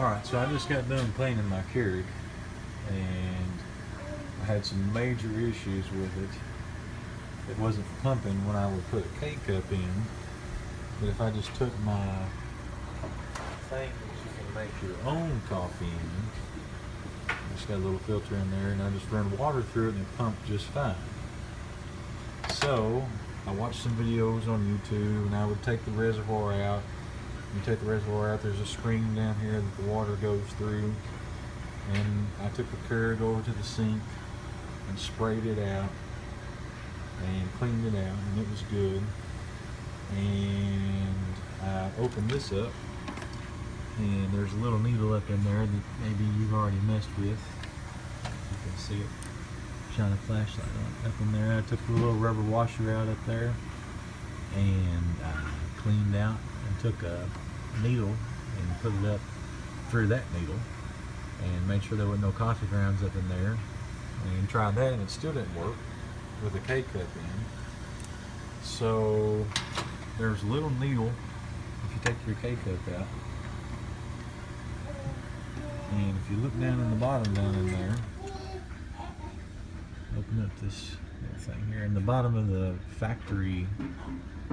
Alright, so I just got done cleaning my Keurig, and I had some major issues with it. It wasn't pumping when I would put a K-cup in, but if I just took my thing that you can make your own coffee in, just got a little filter in there, and I just run water through it and it pumped just fine. So I watched some videos on YouTube, and I would take the reservoir out. You take the reservoir out, there's a screen down here that the water goes through, and I took the Keurig over to the sink and sprayed it out and cleaned it out, and it was good. And I opened this up, and there's a little needle up in there that maybe you've already messed with. You can see it. Shine a flashlight on it up in there. I took the little rubber washer out up there, and I cleaned out and took a needle and put it up through that needle and made sure there were no coffee grounds up in there, and tried that, and it still didn't work with a K-cup in. So there's a little needle if you take your K-cup out, and if you look down in the bottom down in there, open up this little thing here, in the bottom of the factory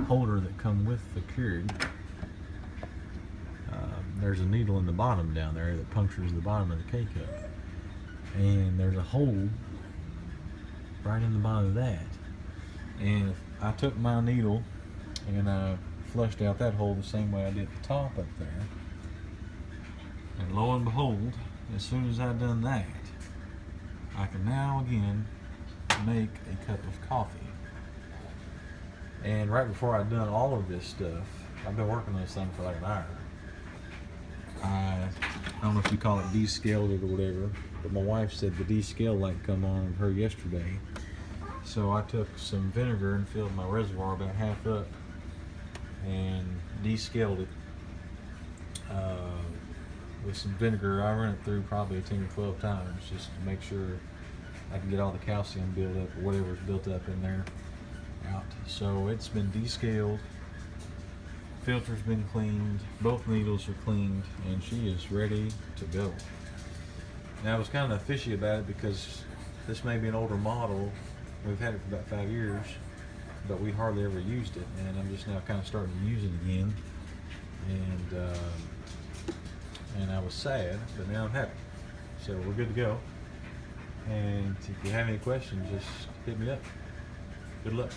holder that come with the Keurig, there's a needle in the bottom down there that punctures the bottom of the K-cup, and there's a hole right in the bottom of that. And if I took my needle and I flushed out that hole the same way I did the top up there, and lo and behold, as soon as I've done that, I can now again make a cup of coffee. And right before I'd done all of this stuff, I've been working on this thing for like an hour. I don't know if you call it descaled it or whatever, but my wife said the descale light come on her yesterday. So I took some vinegar and filled my reservoir about half up and descaled it with some vinegar. I ran it through probably 10 or 12 times just to make sure I can get all the calcium built up or whatever's built up in there out. So it's been descaled, filter's been cleaned, both needles are cleaned, and she is ready to go. Now I was kind of fishy about it because this may be an older model. We've had it for about 5 years, but we hardly ever used it, and I'm just now kind of starting to use it again. And I was sad, but now I'm happy. So we're good to go. And if you have any questions, just hit me up. Good luck.